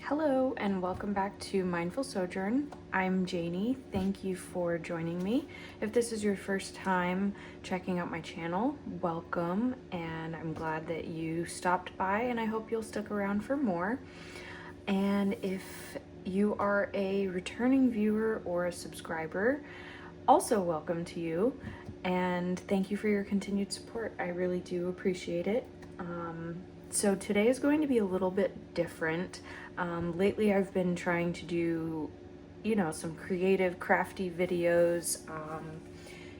Hello and welcome back to Mindful Sojourn. I'm Janie. Thank you for joining me. If this is your first time checking out my channel, welcome, and I'm glad that you stopped by, and I hope you'll stick around for more. And if you are a returning viewer or a subscriber, also welcome to you, and thank you for your continued support. I really do appreciate it. So today is going to be a little bit different. Lately I've been trying to do, some creative, crafty videos.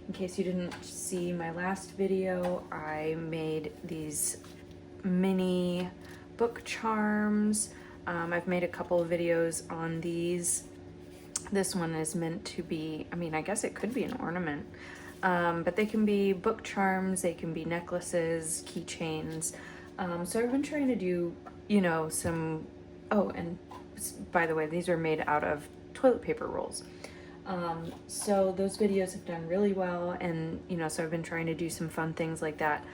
In case you didn't see my last video, I made these mini book charms. I've made a couple of videos on these. This one is meant to be, I guess it could be an ornament, but they can be book charms, they can be necklaces, keychains. So I've been trying to do, some, oh, and by the way, these are made out of toilet paper rolls. So those videos have done really well, and, so I've been trying to do some fun things like that.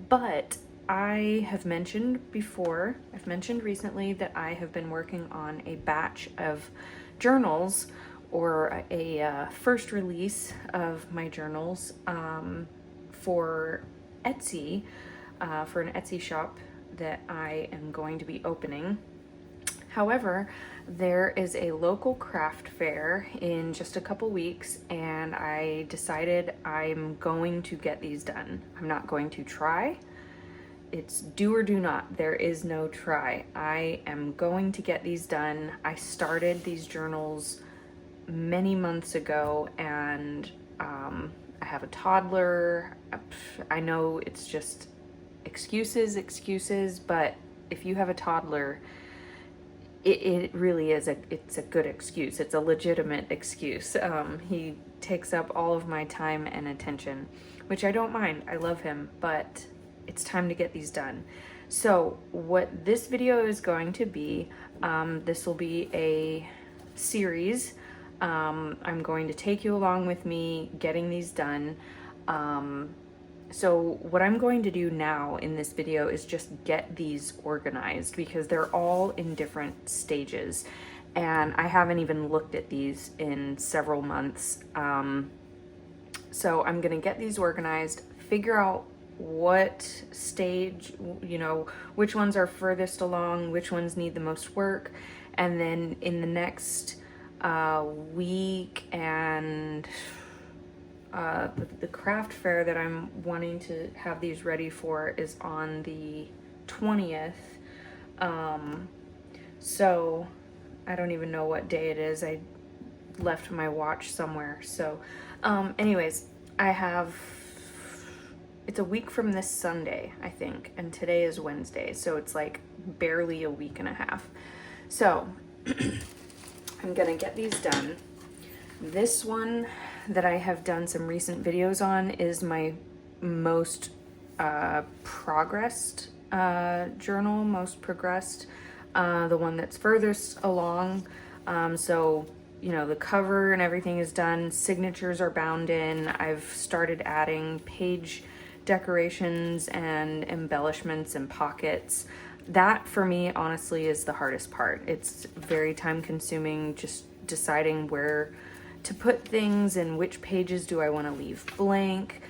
But I have mentioned before, I've mentioned recently that I have been working on a batch of journals, or a first release of my journals for Etsy, for an Etsy shop that I am going to be opening. However, there is a local craft fair in just a couple weeks, and I decided I'm going to get these done. I'm not going to try. It's do or do not. There is no try. I am going to get these done. I started these journals many months ago, and I have a toddler. I know it's just excuses, but if you have a toddler, it really is it's a good excuse. It's a legitimate excuse. He takes up all of my time and attention, which I don't mind. I love him, but it's time to get these done. So what this video is going to be, this will be a series. I'm going to take you along with me getting these done. So what I'm going to do now in this video is just get these organized, because they're all in different stages, and I haven't even looked at these in several months. So I'm gonna get these organized, figure out what stage, which ones are furthest along, which ones need the most work, and then in the next week, and the craft fair that I'm wanting to have these ready for is on the 20th. So I don't even know what day it is. I left my watch somewhere. So anyways, it's a week from this Sunday, I think, and today is Wednesday, so it's like barely a week and a half. So I'm gonna get these done. This one that I have done some recent videos on is my most progressed journal, the one that's furthest along. So, the cover and everything is done. Signatures are bound in. I've started adding page decorations and embellishments and pockets. That, for me, honestly, is the hardest part. It's very time consuming, just deciding where to put things and which pages do I want to leave blank,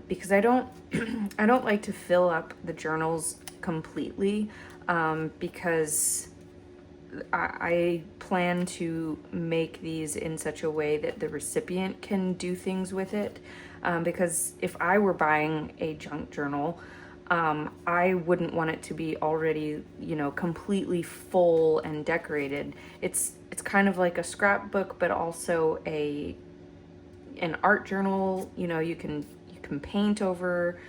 because I don't I don't like to fill up the journals completely, because I plan to make these in such a way that the recipient can do things with it, because if I were buying a junk journal, I wouldn't want it to be already, completely full and decorated. It's kind of like a scrapbook, but also an art journal. You can paint over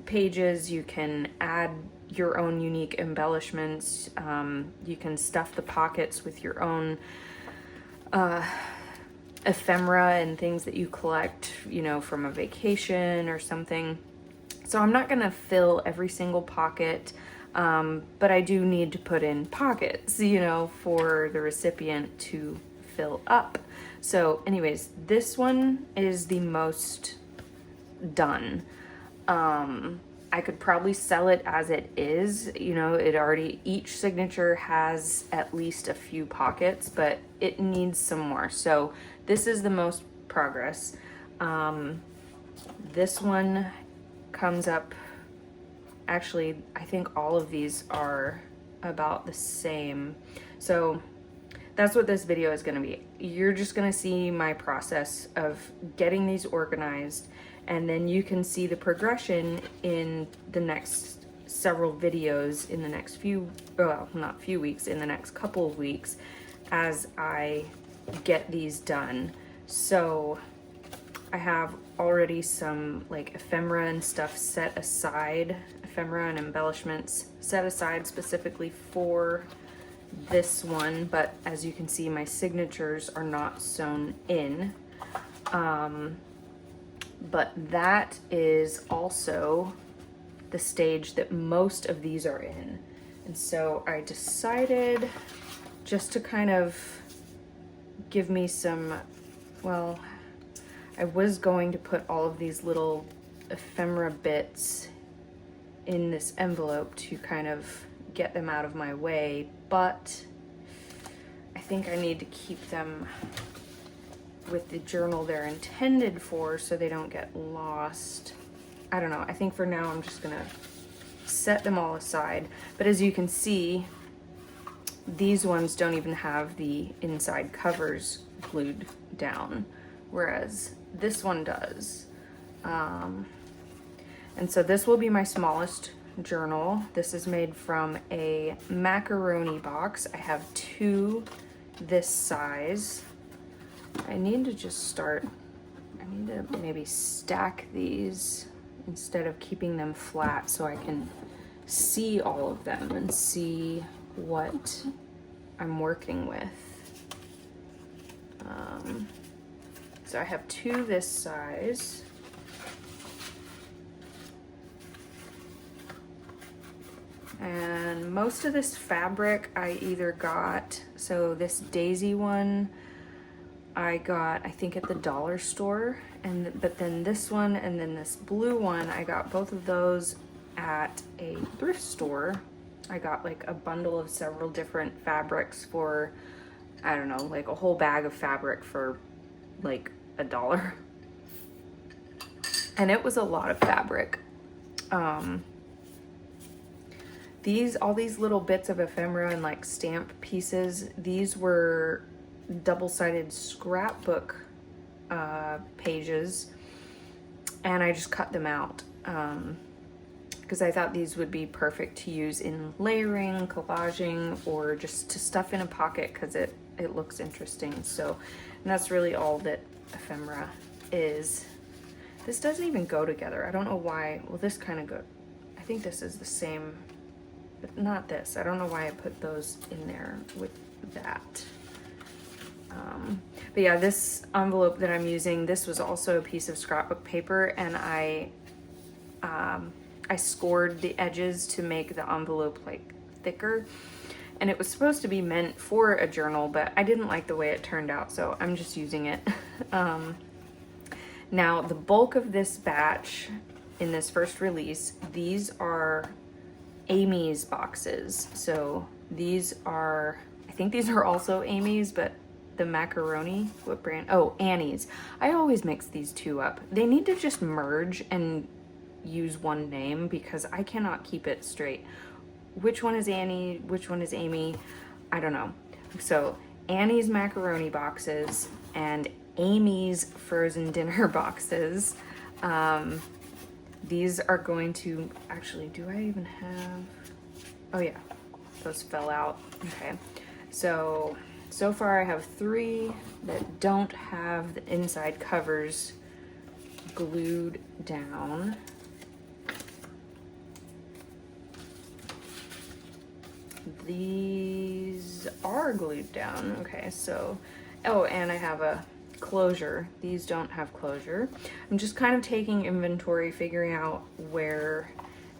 pages, you can add your own unique embellishments, you can stuff the pockets with your own ephemera and things that you collect, from a vacation or something. So I'm not gonna fill every single pocket, but I do need to put in pockets, for the recipient to fill up. So anyways, this one is the most done. I could probably sell it as it is. You know, each signature has at least a few pockets, but it needs some more. So this is the most progress. This one comes up, actually, I think all of these are about the same. So that's what this video is going to be. You're just going to see my process of getting these organized, and then you can see the progression in the next several videos in the next not few weeks, in the next couple of weeks as I get these done. So I have already some like ephemera and stuff set aside, ephemera and embellishments set aside specifically for this one, but as you can see, my signatures are not sewn in. But that is also the stage that most of these are in. And so I decided just to kind of give me some, well, I was going to put all of these little ephemera bits in this envelope to kind of get them out of my way, but I think I need to keep them with the journal they're intended for so they don't get lost. I don't know. I think for now I'm just gonna set them all aside. But as you can see, these ones don't even have the inside covers glued down, whereas this one does. And so this will be my smallest journal. This is made from a macaroni box. I have 2 this size. I need to just start, I need to maybe stack these instead of keeping them flat so I can see all of them and see what I'm working with. So I have 2 this size. And most of this fabric I either got, so this daisy one I got, I think, at the dollar store, but then this one and then this blue one, I got both of those at a thrift store. I got like a bundle of several different fabrics for, I don't know, like a whole bag of fabric for like $1. And it was a lot of fabric. All these little bits of ephemera and like stamp pieces, these were double-sided scrapbook pages, and I just cut them out because I thought these would be perfect to use in layering, collaging, or just to stuff in a pocket because it looks interesting. So, and that's really all that ephemera is. This doesn't even go together. I don't know why. Well, this kind of I think this is the same, but not this. I don't know why I put those in there with that. But yeah, this envelope that I'm using, this was also a piece of scrapbook paper, and I scored the edges to make the envelope like thicker, and it was supposed to be meant for a journal, but I didn't like the way it turned out, so I'm just using it. Now the bulk of this batch in this first release, these are Amy's boxes. So these are, I think these are also Amy's, but the macaroni, what brand? Oh, Annie's. I always mix these 2 up. They need to just merge and use one name because I cannot keep it straight. Which one is Annie? Which one is Amy? I don't know. So Annie's macaroni boxes and Amy's frozen dinner boxes. These are going to, actually, do I even have, oh yeah, those fell out. Okay, so far I have 3 that don't have the inside covers glued down. These are glued down. Okay, so, oh, and I have a closure. These don't have closure. I'm just kind of taking inventory, figuring out where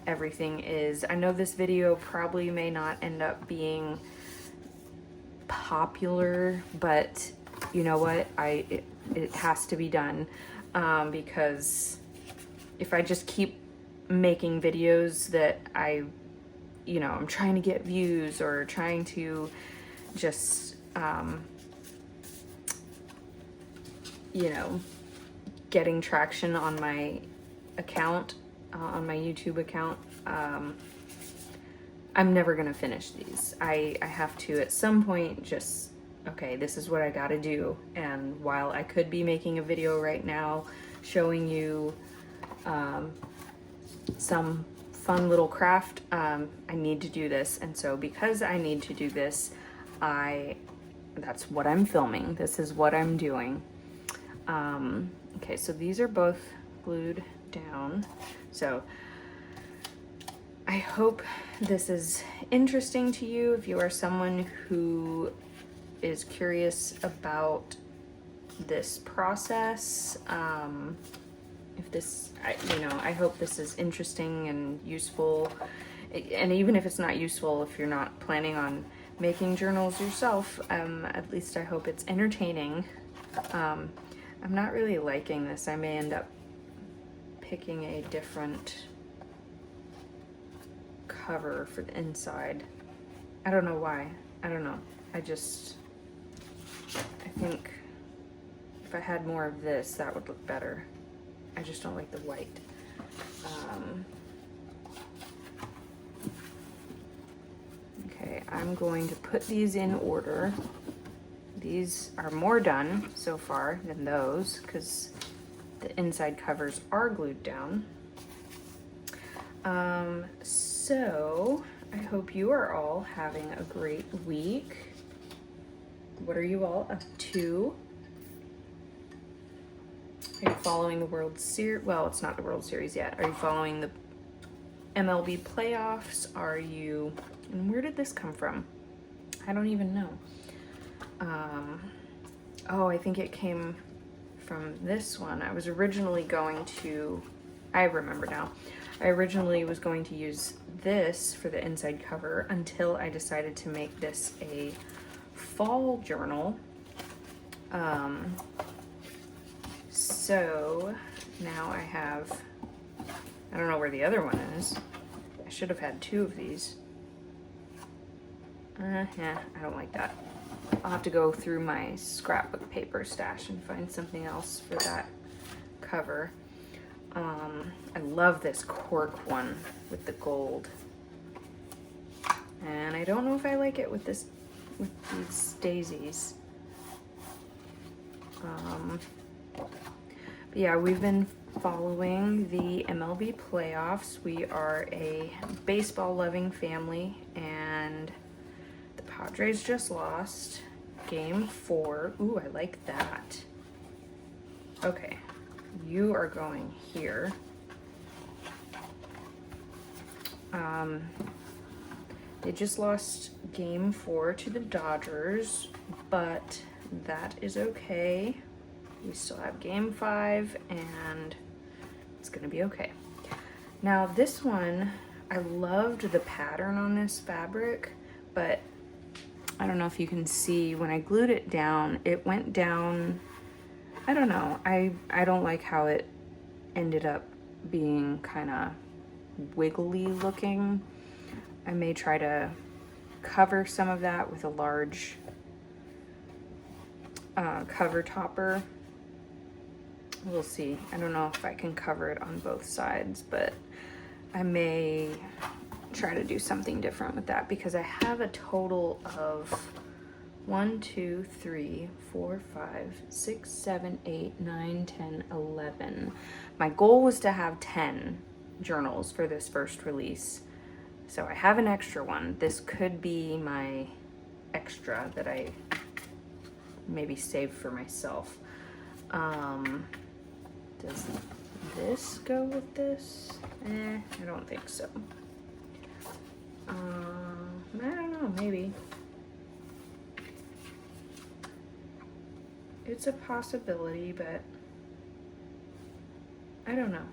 everything is. I know this video probably may not end up being popular, but you know what, it has to be done, because if I just keep making videos that I'm trying to get views or trying to just, getting traction on my account, on my YouTube account, I'm never gonna finish these. I have to at some point just, okay, this is what I gotta do. And while I could be making a video right now showing you some fun little craft, I need to do this. And so because I need to do this, that's what I'm filming. This is what I'm doing. Okay, so these are both glued down. So I hope this is interesting to you if you are someone who is curious about this process. If this, I hope this is interesting and useful. And even if it's not useful, if you're not planning on making journals yourself, at least I hope it's entertaining. I'm not really liking this. I may end up picking a different cover for the inside. I don't know why. I don't know. I think if I had more of this, that would look better. I just don't like the white. Okay, I'm going to put these in order. These are more done so far than those because the inside covers are glued down. So I hope you are all having a great week. What are you all up to? Are you following the World Series? Well, it's not the World Series yet. Are you following the MLB playoffs? And where did this come from? I don't even know. Oh, I think it came from this one. I remember now. I originally was going to use this for the inside cover until I decided to make this a fall journal. So now I don't know where the other one is. I should have had two of these. Yeah, I don't like that. I'll have to go through my scrapbook paper stash and find something else for that cover. I love this cork one with the gold. And I don't know if I like it with these daisies. But yeah, we've been following the MLB playoffs. We are a baseball loving family, and the Padres just lost game 4. Ooh, I like that. Okay, you are going here. They just lost game 4 to the Dodgers, but that is okay. We still have game 5 and it's gonna be okay. Now this one, I loved the pattern on this fabric, but I don't know if you can see when I glued it down, it went down, I don't know. I don't like how it ended up being kind of wiggly looking. I may try to cover some of that with a large cover topper. We'll see. I don't know if I can cover it on both sides, but I may try to do something different with that because I have a total of 1, 2, 3, 4, 5, 6, 7, 8, 9, 10, 11. My goal was to have 10 journals for this first release. So I have an extra one. This could be my extra that I maybe save for myself. Does this go with this? I don't think so. I don't know, maybe. It's a possibility, but I don't know.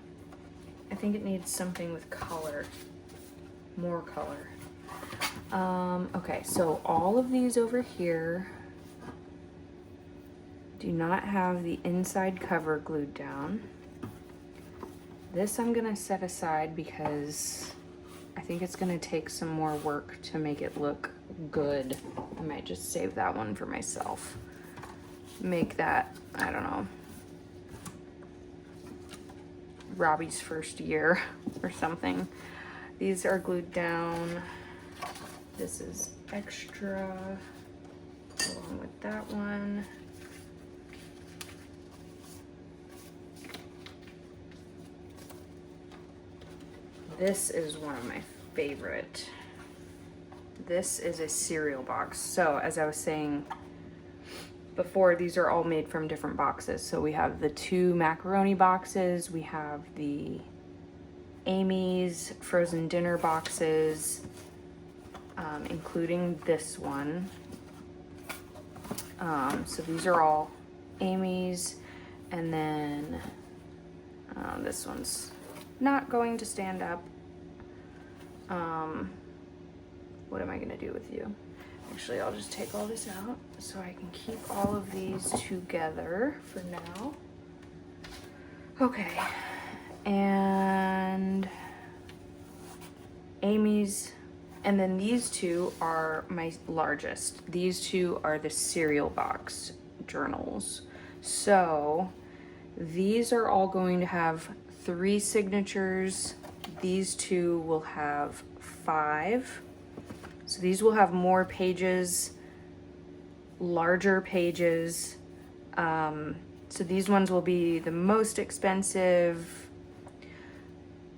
I think it needs something with color, more color. Okay, so all of these over here do not have the inside cover glued down. This I'm gonna set aside because I think it's gonna take some more work to make it look good. I might just save that one for myself. Make that, I don't know, Robbie's first year or something. These are glued down. This is extra along with that one. This is one of my favorite. This is a cereal box. So as I was saying before, these are all made from different boxes. So we have the 2 macaroni boxes, we have the Amy's frozen dinner boxes, including this one. So these are all Amy's, and then this one's not going to stand up. What am I gonna do with you? Actually, I'll just take all this out so I can keep all of these together for now. Okay, and Amy's, and then these 2 are my largest. These 2 are the cereal box journals. So these are all going to have 3 signatures. These 2 will have 5. So these will have more pages, larger pages. So these ones will be the most expensive,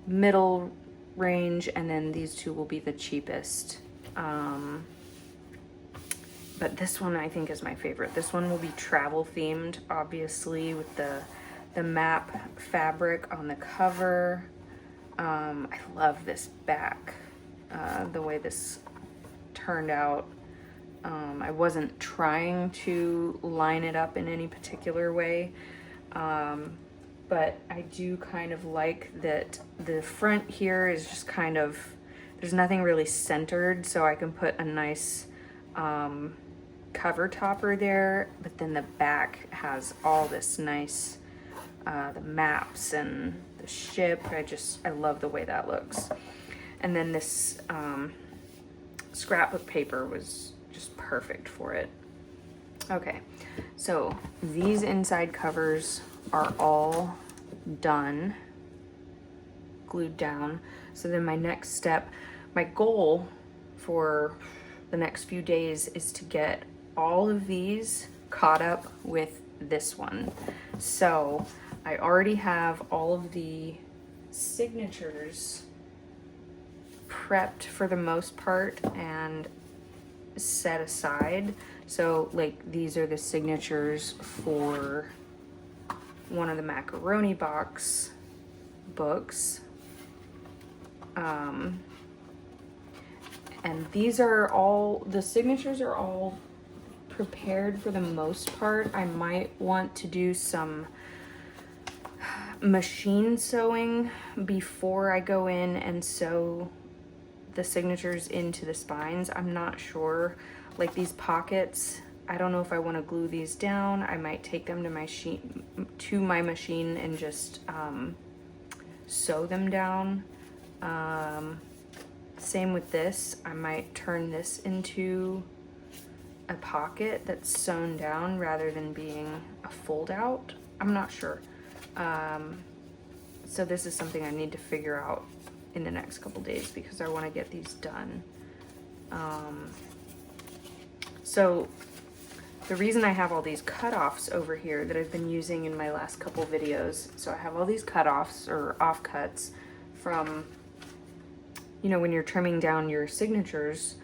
middle range, and then these 2 will be the cheapest. But this one I think is my favorite. This one will be travel themed, obviously, with the map fabric on the cover. I love this back, the way this turned out. I wasn't trying to line it up in any particular way, but I do kind of like that the front here is just kind of, there's nothing really centered, so I can put a nice cover topper there, but then the back has all this nice, the maps and the ship. I love the way that looks. And then this scrapbook paper was just perfect for it. Okay, so these inside covers are all done, glued down. So then my next step, my goal for the next few days is to get all of these caught up with this one. So I already have all of the signatures prepped for the most part and set aside. So like these are the signatures for one of the macaroni box books. And these are all, the signatures are all prepared for the most part. I might want to do some machine sewing before I go in and sew the signatures into the spines. I'm not sure. Like these pockets, I don't know if I want to glue these down. I might take them to my machine and just sew them down. Same with this. I might turn this into a pocket that's sewn down rather than being a fold out. I'm not sure. So this is something I need to figure out in the next couple days because I want to get these done. So the reason I have all these cutoffs over here that I've been using in my last couple videos, so I have all these cutoffs or offcuts from, you know, when you're trimming down your signatures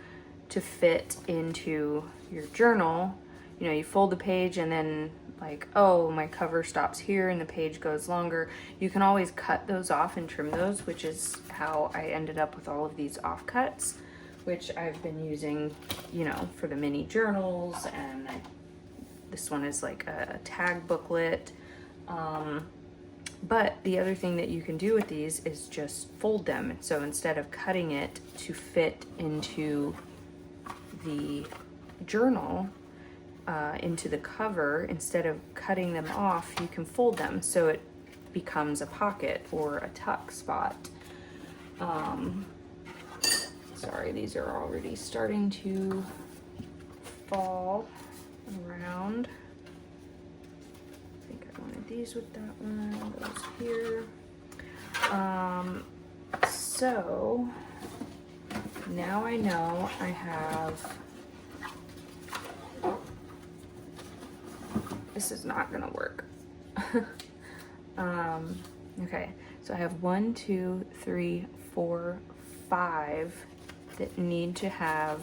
to fit into your journal. You know, you fold the page and then like, oh, my cover stops here and the page goes longer. You can always cut those off and trim those, which is how I ended up with all of these offcuts, which I've been using, you know, for the mini journals, and this one is like a tag booklet. But the other thing that you can do with these is just fold them. So instead of cutting it to fit into the journal, into the cover, instead of cutting them off, you can fold them. So it becomes a pocket or a tuck spot. Sorry, these are already starting to fall around. I think I wanted these with that one, those here. So now I know I have, this is not gonna work. Okay, so I have 1, 2, 3, 4, 5 that need to have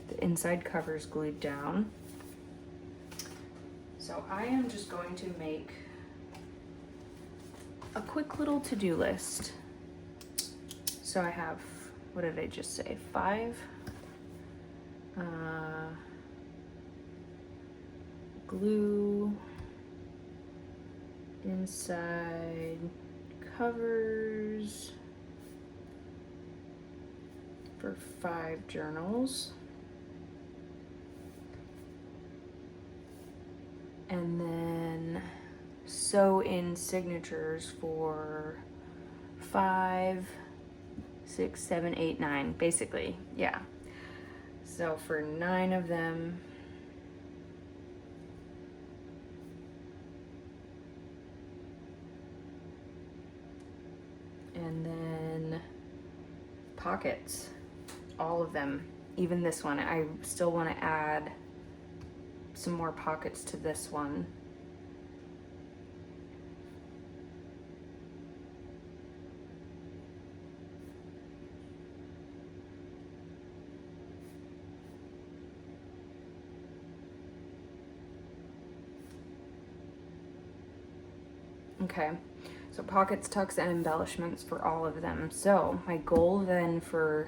the inside covers glued down. So I am just going to make a quick little to-do list. So I have, what did I just say, 5 glue inside covers for 5 journals, and then sew in signatures for 5, 6, 7, 8, 9, basically, yeah. So for 9 of them, and then pockets, all of them, even this one. I still want to add some more pockets to this one. Okay, so pockets, tucks, and embellishments for all of them. So my goal then for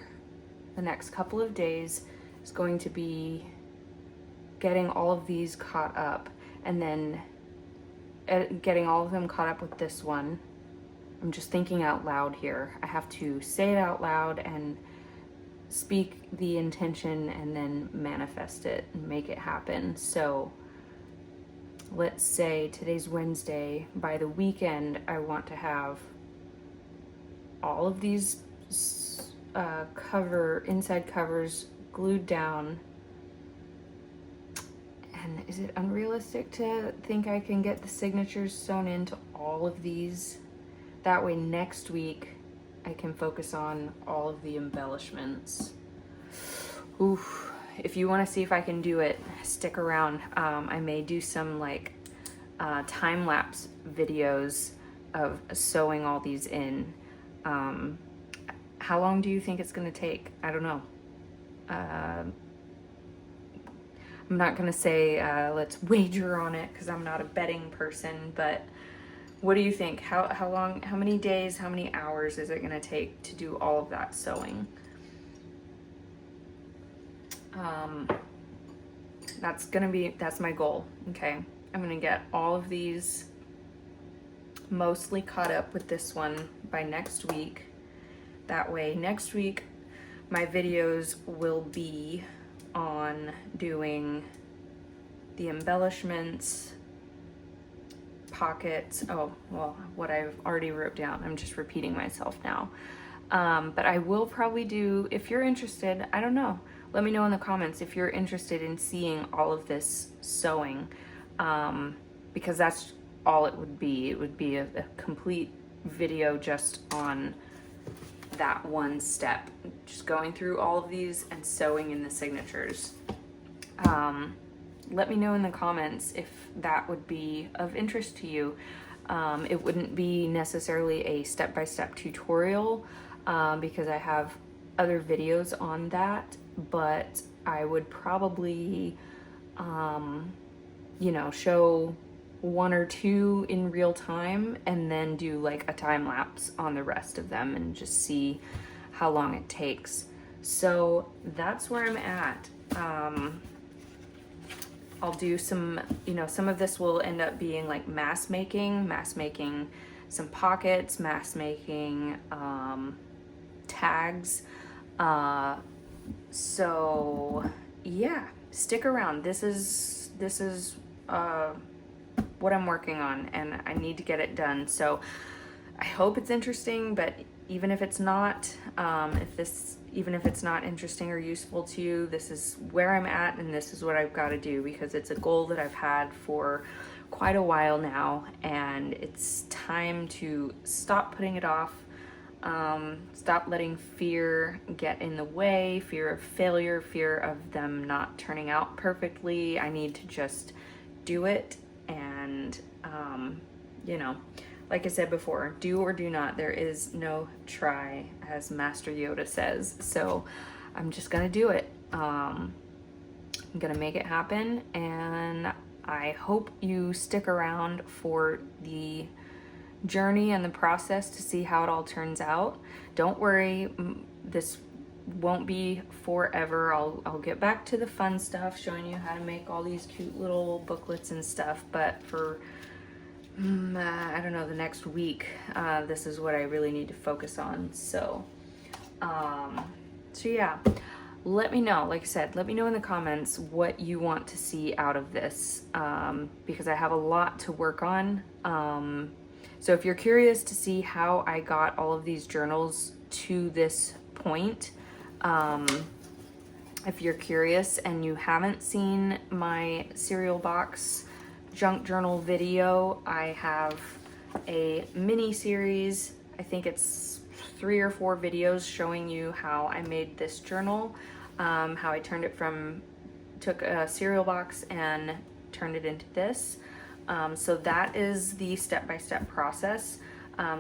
the next couple of days is going to be getting all of these caught up, and then getting all of them caught up with this one. I'm just thinking out loud here. I have to say it out loud and speak the intention and then manifest it and make it happen. So let's say today's Wednesday. By the weekend, I want to have all of these inside covers glued down. And is it unrealistic to think I can get the signatures sewn into all of these? That way next week I can focus on all of the embellishments. Oof. If you want to see if I can do it, stick around. I may do some like time-lapse videos of sewing all these in. How long do you think it's going to take? I don't know. I'm not going to say let's wager on it because I'm not a betting person, but what do you think? How long, how many days, how many hours is it going to take to do all of that sewing? That's my goal. Okay, I'm gonna get all of these mostly caught up with this one by next week. That way next week my videos will be on doing the embellishments, pockets, oh well, what I've already wrote down, I'm just repeating myself now. But I will probably do, if you're interested, I don't know, let me know in the comments if you're interested in seeing all of this sewing, because that's all it would be. It would be a complete video just on that one step, just going through all of these and sewing in the signatures. Let me know in the comments if that would be of interest to you. It wouldn't be necessarily a step-by-step tutorial, because I have other videos on that, but I would probably, you know, show 1 or 2 in real time and then do like a time lapse on the rest of them and just see how long it takes. So that's where I'm at. I'll do some, you know, some of this will end up being like mass making some pockets, mass making tags. So yeah, stick around. This is what what I'm working on, and I need to get it done. So I hope it's interesting, but even if it's not, even if it's not interesting or useful to you, this is where I'm at, and this is what I've got to do, because it's a goal that I've had for quite a while now, and it's time to stop putting it off. Stop letting fear get in the way, fear of failure, fear of them not turning out perfectly. I need to just do it, and you know, like I said before, do or do not. There is no try, as Master Yoda says. So I'm just gonna do it. I'm gonna make it happen, and I hope you stick around for the journey and the process to see how it all turns out. Don't worry, this won't be forever. I'll get back to the fun stuff, showing you how to make all these cute little booklets and stuff, but for I don't know, the next week, this is what I really need to focus on. So yeah, let me know. Like I said, let me know in the comments what you want to see out of this, because I have a lot to work on. So if you're curious to see how I got all of these journals to this point, if you're curious and you haven't seen my cereal box junk journal video, I have a mini series. I think it's 3 or 4 videos showing you how I made this journal, how I took a cereal box and turned it into this. So that is the step-by-step process.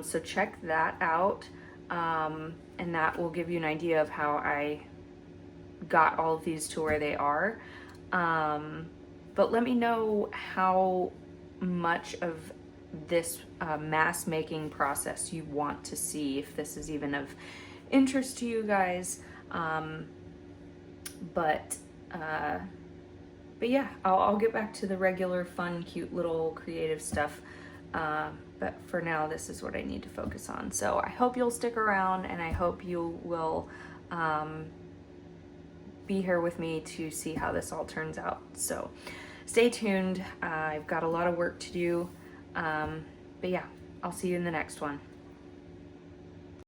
So check that out, and that will give you an idea of how I got all of these to where they are. But let me know how much of this mass making process you want to see, if this is even of interest to you guys. But yeah, I'll get back to the regular fun, cute little creative stuff. But for now, this is what I need to focus on. So I hope you'll stick around, and I hope you will be here with me to see how this all turns out. So stay tuned. I've got a lot of work to do. But yeah, I'll see you in the next one.